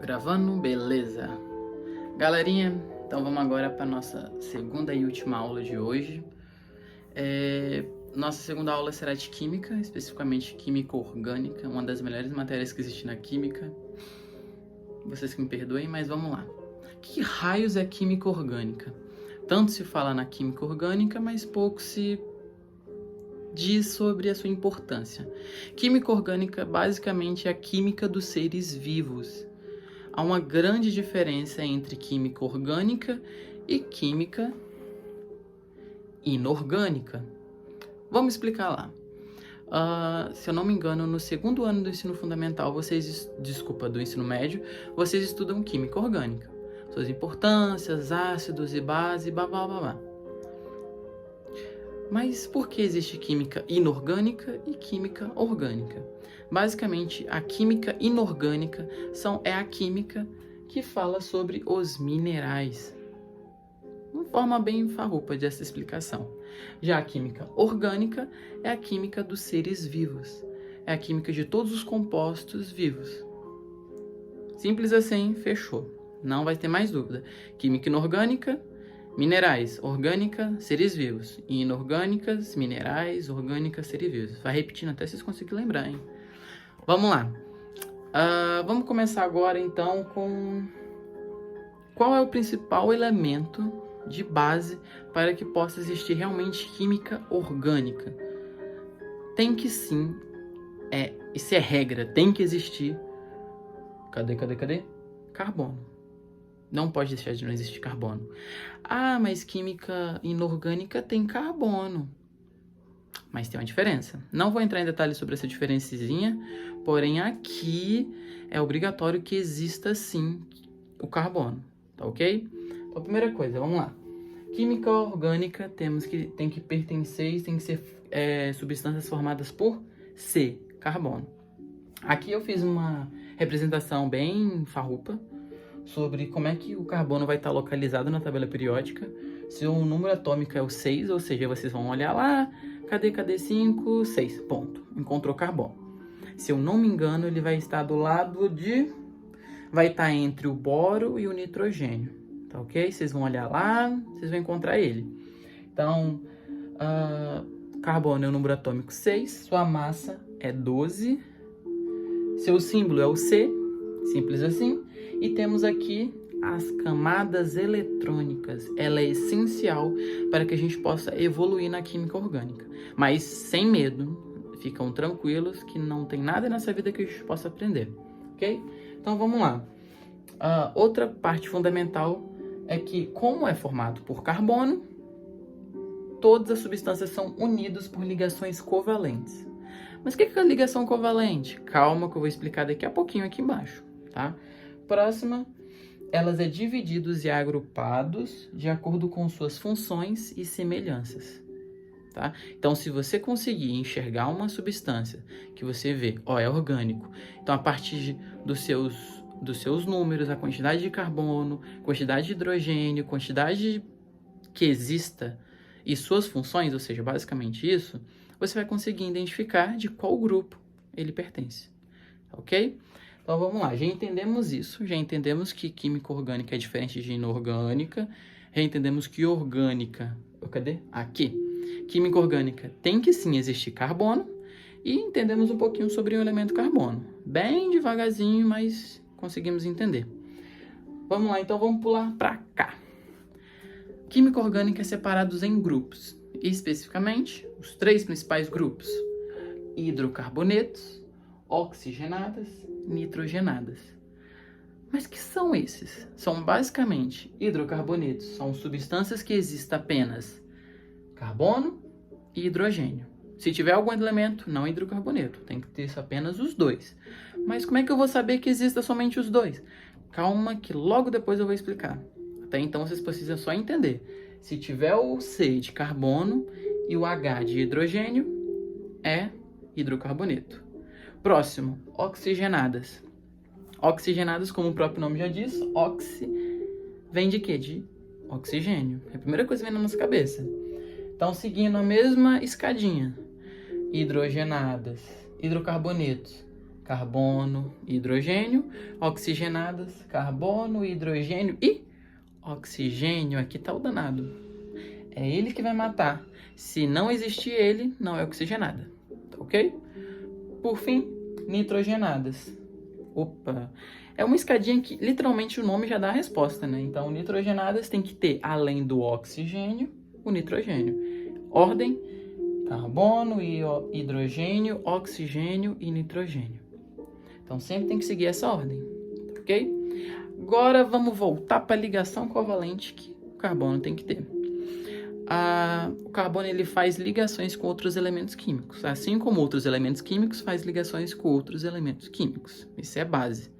Gravando, beleza. Galerinha, então vamos agora para nossa segunda e última aula de hoje. Nossa segunda aula será de Química, especificamente Química Orgânica, uma das melhores matérias que existe na Química. Vocês que me perdoem, mas vamos lá. Que raios é Química Orgânica? Tanto se fala na Química Orgânica, mas pouco se diz sobre a sua importância. Química Orgânica basicamente é a química dos seres vivos. Há uma grande diferença entre química orgânica e química inorgânica. Vamos explicar lá. Se eu não me engano, no segundo ano do ensino fundamental, do ensino médio, vocês estudam química orgânica. Suas importâncias, ácidos e base, blá blá blá blá. Mas por que existe química inorgânica e química orgânica? Basicamente, a química inorgânica é a química que fala sobre os minerais. Uma forma bem farrupa dessa explicação. Já a química orgânica é a química dos seres vivos. É a química de todos os compostos vivos. Simples assim, fechou. Não vai ter mais dúvida. Química inorgânica, minerais, orgânica, seres vivos. Inorgânicas, minerais, orgânicas, seres vivos. Vai repetindo até vocês conseguirem lembrar, hein? Vamos lá. Vamos começar agora, então, com qual é o principal elemento de base para que possa existir realmente química orgânica. Tem que sim, isso é regra, tem que existir. Cadê? Carbono. Não pode deixar de não existir carbono. Mas química inorgânica tem carbono. Mas tem uma diferença. Não vou entrar em detalhes sobre essa diferencezinha, porém aqui é obrigatório que exista sim o carbono, tá ok? Então, primeira coisa, vamos lá. Química orgânica tem que pertencer e tem que ser substâncias formadas por C, carbono. Aqui eu fiz uma representação bem farrupa sobre como é que o carbono vai estar localizado na tabela periódica. Se o número atômico é o 6, ou seja, vocês vão olhar lá, cadê 5, 6, ponto. Encontrou carbono. Se eu não me engano, ele vai estar do lado de... vai estar entre o boro e o nitrogênio, tá ok? Vocês vão olhar lá, vocês vão encontrar ele. Então, carbono é o número atômico 6, sua massa é 12, seu símbolo é o C, simples assim. E temos aqui as camadas eletrônicas. Ela é essencial para que a gente possa evoluir na química orgânica. Mas sem medo, ficam tranquilos que não tem nada nessa vida que a gente possa aprender, ok? Então vamos lá. Outra parte fundamental é que, como é formado por carbono, todas as substâncias são unidas por ligações covalentes. Mas o que é a ligação covalente? Calma que eu vou explicar daqui a pouquinho aqui embaixo, tá? Próxima, elas é divididos e agrupados de acordo com suas funções e semelhanças, tá? Então, se você conseguir enxergar uma substância que você vê, é orgânico, então a partir dos seus números, a quantidade de carbono, quantidade de hidrogênio, quantidade que exista e suas funções, ou seja, basicamente isso, você vai conseguir identificar de qual grupo ele pertence, ok? Então vamos lá, já entendemos isso, já entendemos que química orgânica é diferente de inorgânica, já entendemos que orgânica, cadê? Aqui, química orgânica tem que sim existir carbono, e entendemos um pouquinho sobre o elemento carbono, bem devagarzinho, mas conseguimos entender. Vamos lá, então vamos pular para cá. Química orgânica é separados em grupos, e especificamente os 3 principais grupos: hidrocarbonetos, oxigenadas, nitrogenadas. Mas que são esses? São basicamente hidrocarbonetos, são substâncias que existem apenas carbono e hidrogênio. Se tiver algum elemento, não hidrocarboneto, tem que ter apenas os 2. Mas como é que eu vou saber que exista somente os 2? Calma que logo depois eu vou explicar. Até então vocês precisam só entender. Se tiver o C de carbono e o H de hidrogênio, é hidrocarboneto. Próximo, oxigenadas. Oxigenadas, como o próprio nome já diz, oxi vem de quê? De oxigênio. É a primeira coisa que vem na nossa cabeça. Então, seguindo a mesma escadinha. Hidrogenadas, hidrocarbonetos, carbono e hidrogênio, oxigenadas, carbono, hidrogênio e oxigênio. Aqui tá o danado. É ele que vai matar. Se não existir ele, não é oxigenada. Ok? Por fim, nitrogenadas. Opa! É uma escadinha que literalmente o nome já dá a resposta, né? Então, nitrogenadas tem que ter, além do oxigênio, o nitrogênio. Ordem: carbono e hidrogênio, oxigênio e nitrogênio. Então, sempre tem que seguir essa ordem, ok? Agora, vamos voltar para a ligação covalente que o carbono tem que ter. O carbono ele faz ligações com outros elementos químicos, assim como outros elementos químicos faz ligações com outros elementos químicos. Isso é base.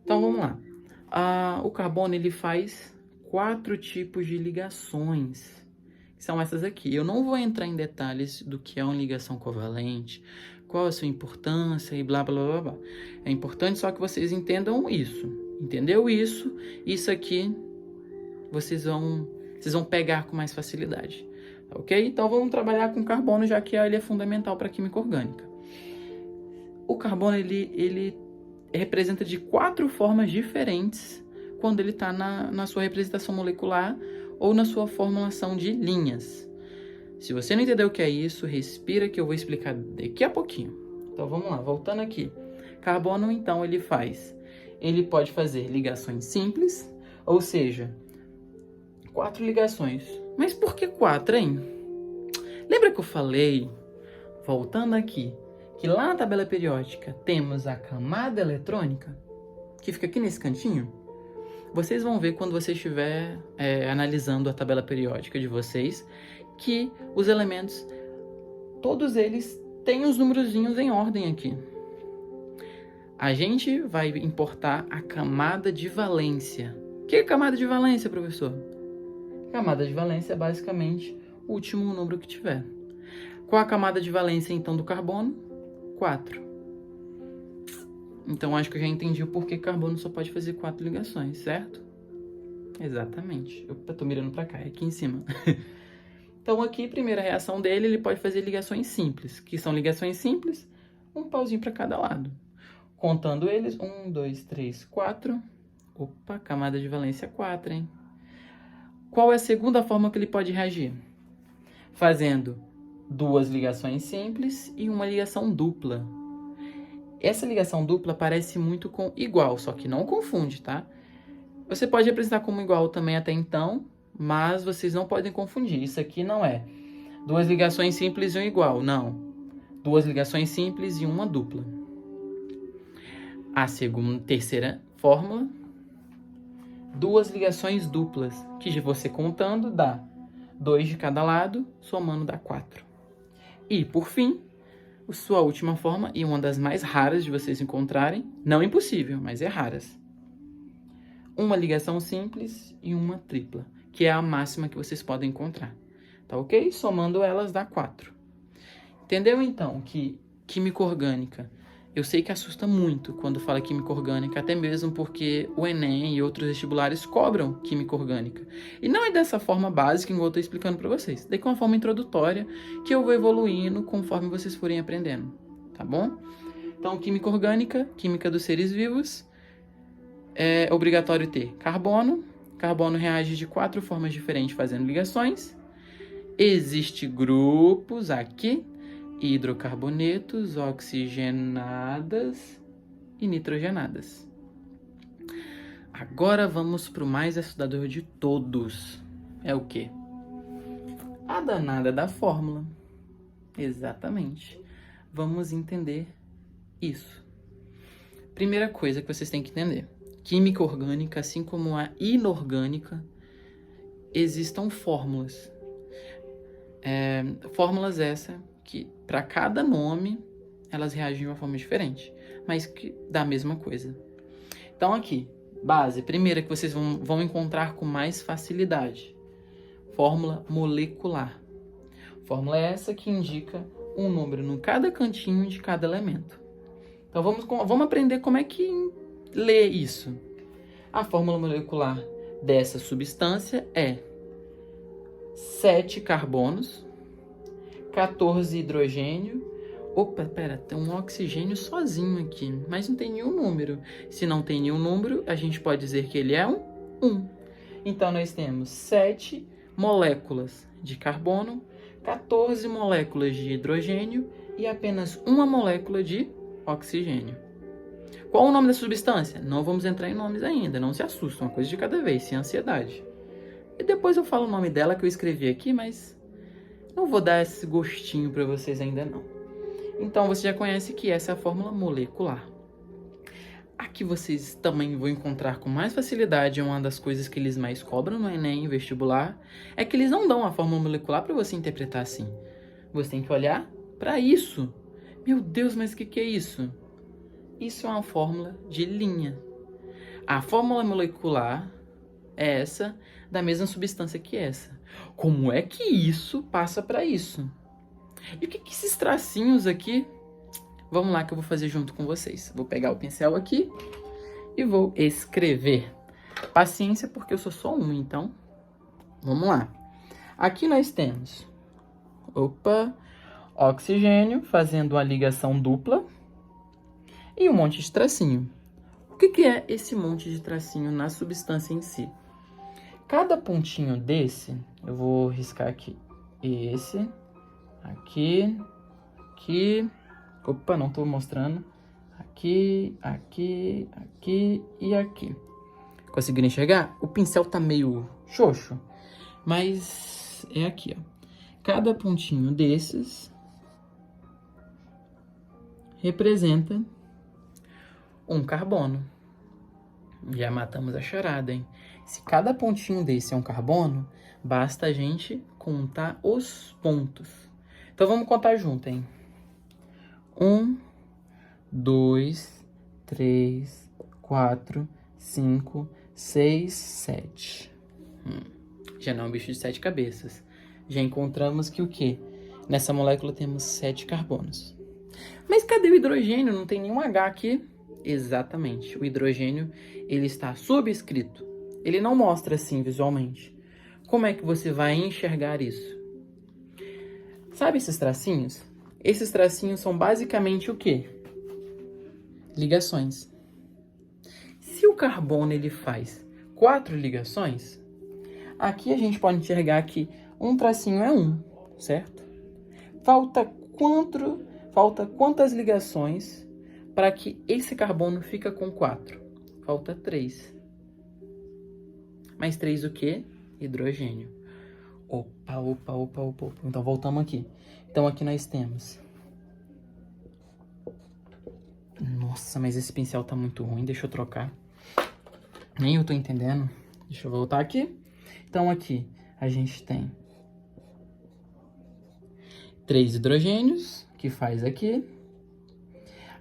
Então, vamos lá. O carbono ele faz 4 tipos de ligações. São essas aqui. Eu não vou entrar em detalhes do que é uma ligação covalente, qual a sua importância e blá, blá, blá, blá. É importante só que vocês entendam isso. Entendeu isso? Isso aqui vocês vão pegar com mais facilidade. Ok? Então, vamos trabalhar com carbono, já que ele é fundamental para a química orgânica. O carbono, ele representa de 4 formas diferentes quando ele está na sua representação molecular ou na sua formulação de linhas. Se você não entendeu o que é isso, respira que eu vou explicar daqui a pouquinho. Então vamos lá, voltando aqui. Carbono, então, ele pode fazer ligações simples, ou seja, 4 ligações. Mas por que 4, hein? Lembra que eu falei, voltando aqui, que lá na tabela periódica temos a camada eletrônica, que fica aqui nesse cantinho? Vocês vão ver quando você estiver analisando a tabela periódica de vocês, que os elementos, todos eles têm os numerozinhos em ordem aqui. A gente vai importar a camada de valência. O que é camada de valência, professor? Camada de valência é basicamente o último número que tiver. Qual a camada de valência, então, do carbono? 4. Então, acho que eu já entendi o porquê carbono só pode fazer 4 ligações, certo? Exatamente. Eu tô mirando pra cá, é aqui em cima. Então, aqui, primeira reação dele, ele pode fazer ligações simples. Que são ligações simples, um pauzinho para cada lado. Contando eles, 1, 2, 3, 4. Opa, camada de valência 4, hein? Qual é a segunda forma que ele pode reagir? Fazendo 2 ligações simples e uma ligação dupla. Essa ligação dupla parece muito com igual, só que não confunde, tá? Você pode representar como igual também até então, mas vocês não podem confundir. Isso aqui não é 2 ligações simples e um igual, não. 2 ligações simples e uma dupla. A terceira fórmula, 2 ligações duplas, que você contando dá 2 de cada lado, somando dá 4. E, por fim, sua última forma, e uma das mais raras de vocês encontrarem, não impossível, mas é raras. Uma ligação simples e uma tripla, que é a máxima que vocês podem encontrar. Tá ok? Somando elas dá 4. Entendeu, então, que química orgânica, eu sei que assusta muito quando fala química orgânica, até mesmo porque o Enem e outros vestibulares cobram química orgânica. E não é dessa forma básica que eu estou explicando para vocês. Daí com uma forma introdutória que eu vou evoluindo conforme vocês forem aprendendo. Tá bom? Então, química orgânica, química dos seres vivos, é obrigatório ter carbono. Carbono reage de 4 formas diferentes fazendo ligações. Existem grupos aqui, hidrocarbonetos, oxigenadas e nitrogenadas. Agora vamos para o mais assustador de todos. É o quê? A danada da fórmula. Exatamente. Vamos entender isso. Primeira coisa que vocês têm que entender. Química orgânica, assim como a inorgânica, existem fórmulas. Fórmulas essas que, para cada nome, elas reagem de uma forma diferente, mas que dá a mesma coisa. Então, aqui, base, primeira que vocês vão encontrar com mais facilidade. Fórmula molecular. Fórmula essa que indica um número em cada cantinho de cada elemento. Então, vamos aprender como é que lê isso. A fórmula molecular dessa substância é 7 carbonos, 14 hidrogênio, Opa, pera, tem um oxigênio sozinho aqui, mas não tem nenhum número. Se não tem nenhum número, a gente pode dizer que ele é um 1. Então, nós temos 7 moléculas de carbono, 14 moléculas de hidrogênio e apenas uma molécula de oxigênio. Qual o nome da substância? Não vamos entrar em nomes ainda, não se assustem, uma coisa de cada vez, sem ansiedade. E depois eu falo o nome dela que eu escrevi aqui, mas não vou dar esse gostinho para vocês ainda não. Então você já conhece que essa é a fórmula molecular. Aqui vocês também vão encontrar com mais facilidade, uma das coisas que eles mais cobram no Enem, vestibular, é que eles não dão a fórmula molecular para você interpretar assim. Você tem que olhar para isso. Meu Deus, mas o que é isso? Isso é uma fórmula de linha. A fórmula molecular é essa, da mesma substância que essa. Como é que isso passa para isso? E o que esses tracinhos aqui? Vamos lá que eu vou fazer junto com vocês. Vou pegar o pincel aqui e vou escrever. Paciência, porque eu sou só um, então vamos lá. Aqui nós temos, oxigênio fazendo uma ligação dupla e um monte de tracinho. O que é esse monte de tracinho na substância em si? Cada pontinho desse, eu vou riscar aqui, esse, aqui, não estou mostrando, aqui e aqui. Conseguiram enxergar? O pincel tá meio xoxo, mas é aqui, ó. Cada pontinho desses representa um carbono. Já matamos a charada, hein? Se cada pontinho desse é um carbono, basta a gente contar os pontos. Então vamos contar junto, hein? 1, 2, 3, 4, 5, 6, 7. Já não é um bicho de 7 cabeças. Já encontramos que o quê? Nessa molécula temos 7 carbonos. Mas cadê o hidrogênio? Não tem nenhum H aqui. Exatamente. O hidrogênio, ele está subscrito. Ele não mostra assim visualmente. Como é que você vai enxergar isso? Sabe esses tracinhos? Esses tracinhos são basicamente o quê? Ligações. Se o carbono ele faz 4 ligações, aqui a gente pode enxergar que um tracinho é 1, certo? Falta quantas ligações para que esse carbono fica com 4? Falta 3. Mais 3 o quê? Hidrogênio. Opa. Então voltamos aqui. Então aqui nós temos... Nossa, mas esse pincel tá muito ruim. Deixa eu trocar. Nem eu tô entendendo. Deixa eu voltar aqui. Então aqui a gente tem 3 hidrogênios, que faz aqui.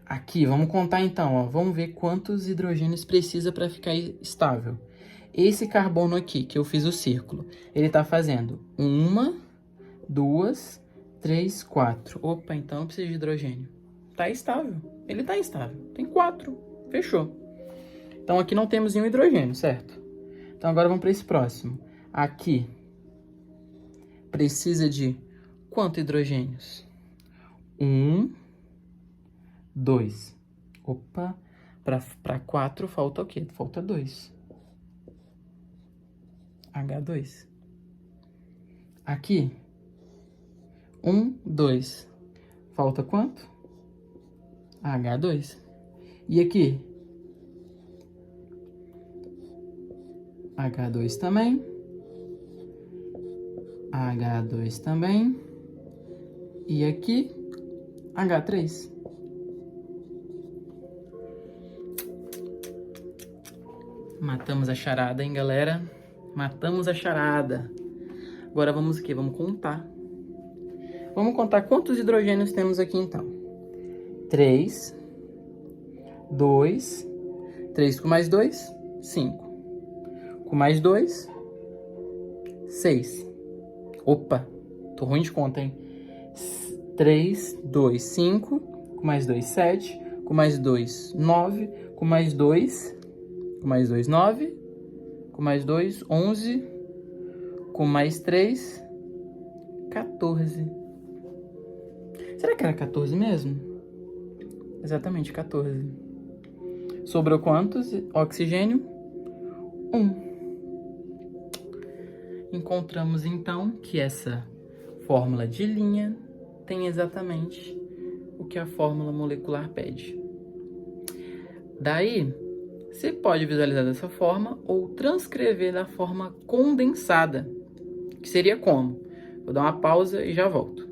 Aqui, vamos contar então, ó. Vamos ver quantos hidrogênios precisa para ficar estável. Esse carbono aqui, que eu fiz o círculo, ele tá fazendo 1, 2, 3, 4. Opa, então não precisa de hidrogênio. Tá estável. Ele tá estável. Tem 4. Fechou. Então aqui não temos nenhum hidrogênio, certo? Então agora vamos para esse próximo. Aqui precisa de quantos hidrogênios? 1, 2. Opa, para 4 falta o quê? Falta 2. H2. Aqui, 1, 2. Falta quanto? H2. E aqui? H2 também. H2 também. E aqui, H3. Matamos a charada, hein, galera? Matamos a charada. Agora vamos o quê? Vamos contar. Vamos contar quantos hidrogênios temos aqui, então. 3. 2. 3 com mais 2, 5. Com mais 2, 6. Opa, tô ruim de conta, hein? 3, 2, 5. Com mais 2, 7. Com mais 2, 9. Com mais 2, 9. Com mais 2, 11. Com mais 3, 14. Será que era 14 mesmo? Exatamente, 14. Sobrou quantos? Oxigênio? 1. Encontramos então que essa fórmula de linha tem exatamente o que a fórmula molecular pede. Daí, você pode visualizar dessa forma ou transcrever da forma condensada, que seria como? Vou dar uma pausa e já volto.